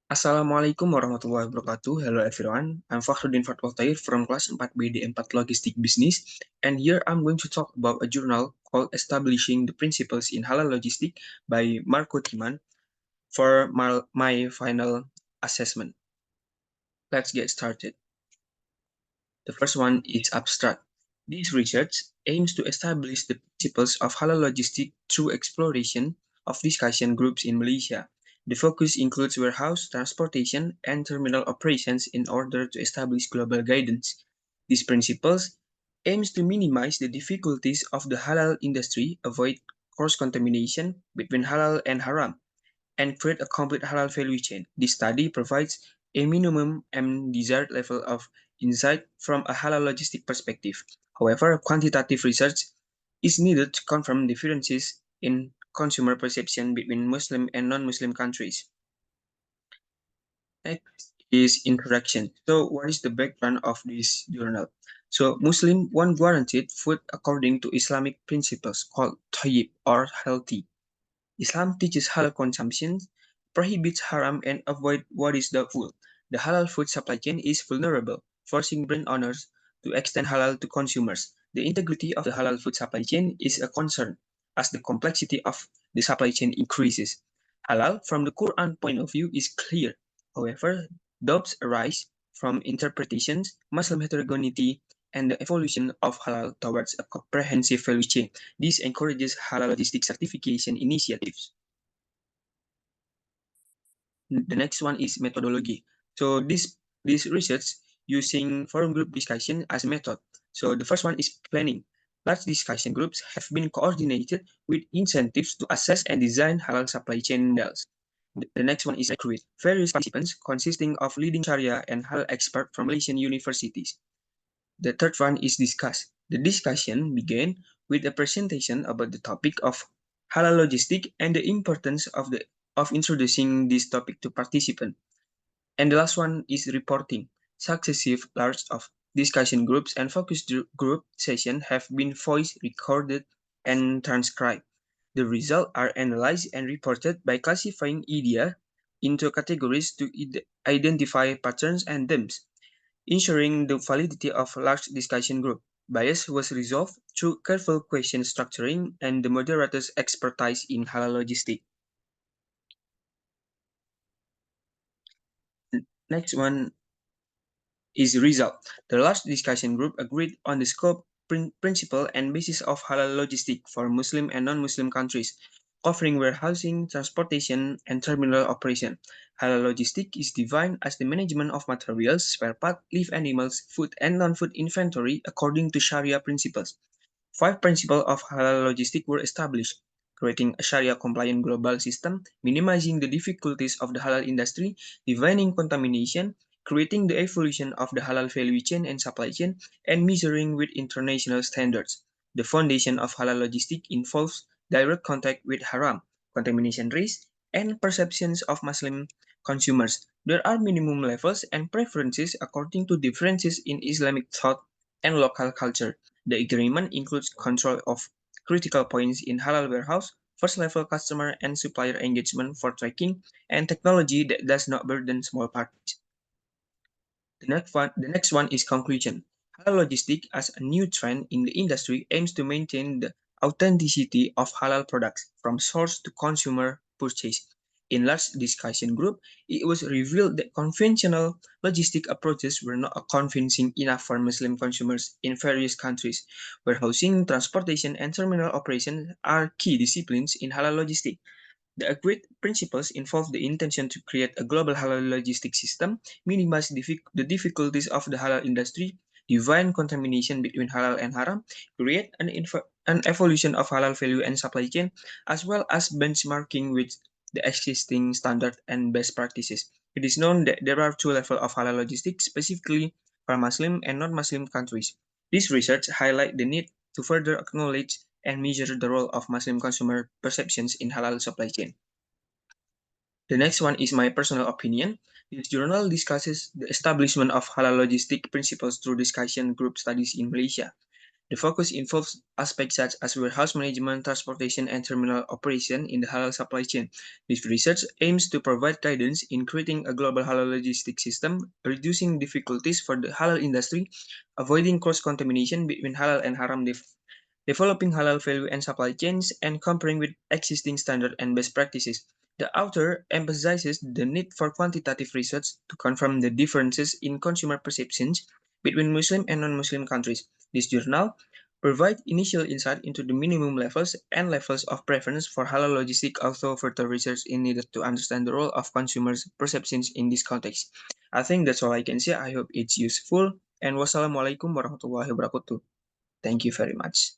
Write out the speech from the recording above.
Assalamualaikum warahmatullahi wabarakatuh. Hello everyone. I'm Fakhruddin Fatwa Tair from class 4 BD 4 Logistik Business, and here I'm going to talk about a journal called Establishing the Principles in Halal Logistic by Marco Timan for my final assessment. Let's get started. The first one is abstract. This research aims to establish the principles of halal logistics through exploration of discussion groups in Malaysia. The focus includes warehouse, transportation, and terminal operations in order to establish global guidance. These principles aims to minimize the difficulties of the halal industry, avoid cross-contamination between halal and haram, and create a complete halal value chain. This study provides a minimum and desired level of insight from a halal logistic perspective. However, quantitative research is needed to confirm differences in consumer perception between Muslim and non-Muslim countries. Next is introduction. So, what is the background of this journal? So, Muslim want guaranteed food according to Islamic principles called tayyib or healthy. Islam teaches halal consumption, prohibits haram, and avoid what is doubtful. The halal food supply chain is vulnerable, forcing brand owners to extend halal to consumers. The integrity of the halal food supply chain is a concern as the complexity of the supply chain increases. Halal, from the Quran point of view, is clear. However, doubts arise from interpretations, Muslim heterogeneity, and the evolution of halal towards a comprehensive value chain. This encourages halal logistics certification initiatives. The next one is methodology. So this research using forum group discussion as a method. So the first one is planning. Large discussion groups have been coordinated with incentives to assess and design halal supply chain models. The next one is recruit. Various participants consisting of leading Sharia and halal experts from Malaysian universities. The third one is discuss. The discussion began with a presentation about the topic of halal logistic and the importance of introducing this topic to participants. And the last one is reporting. Successive large of discussion groups and focus group sessions have been voice recorded and transcribed. The results are analyzed and reported by classifying idea into categories to identify patterns and themes, ensuring the validity of large discussion group. Bias was resolved through careful question structuring and the moderator's expertise in halal logistics. Next one is result. The large discussion group agreed on the scope, principle, and basis of halal logistics for Muslim and non-Muslim countries, covering warehousing, transportation, and terminal operation. Halal logistics is defined as the management of materials, spare parts, live animals, food, and non-food inventory according to Sharia principles. 5 principles of halal logistics were established, creating a Sharia-compliant global system, minimizing the difficulties of the halal industry, preventing contamination, creating the evolution of the halal value chain and supply chain, and measuring with international standards. The foundation of halal logistics involves direct contact with haram, contamination risk, and perceptions of Muslim consumers. There are minimum levels and preferences according to differences in Islamic thought and local culture. The agreement includes control of critical points in halal warehouse, first-level customer and supplier engagement for tracking, and technology that does not burden small parties. The next one is conclusion. Halal logistics as a new trend in the industry aims to maintain the authenticity of halal products from source to consumer purchase. In large discussion group, it was revealed that conventional logistic approaches were not convincing enough for Muslim consumers in various countries. Warehousing, transportation, and terminal operations are key disciplines in halal logistics. The agreed principles involve the intention to create a global halal logistics system, minimize the difficulties of the halal industry, define contamination between halal and haram, create an evolution of halal value and supply chain, as well as benchmarking with the existing standard and best practices. It is known that there are two levels of halal logistics, specifically for Muslim and non-Muslim countries. This research highlights the need to further acknowledge and measure the role of Muslim consumer perceptions in halal supply chain. The next one is my personal opinion. This journal discusses the establishment of halal logistic principles through discussion group studies in Malaysia. The focus involves aspects such as warehouse management, transportation, and terminal operation in the halal supply chain. This research aims to provide guidance in creating a global halal logistics system, reducing difficulties for the halal industry, avoiding cross-contamination between halal and haram developing halal value and supply chains, and comparing with existing standards and best practices. The author emphasizes the need for quantitative research to confirm the differences in consumer perceptions between Muslim and non-Muslim countries. This journal provides initial insight into the minimum levels and levels of preference for halal logistics, although further research is needed to understand the role of consumers' perceptions in this context. I think that's all I can say. I hope it's useful. And wassalamualaikum warahmatullahi wabarakatuh. Thank you very much.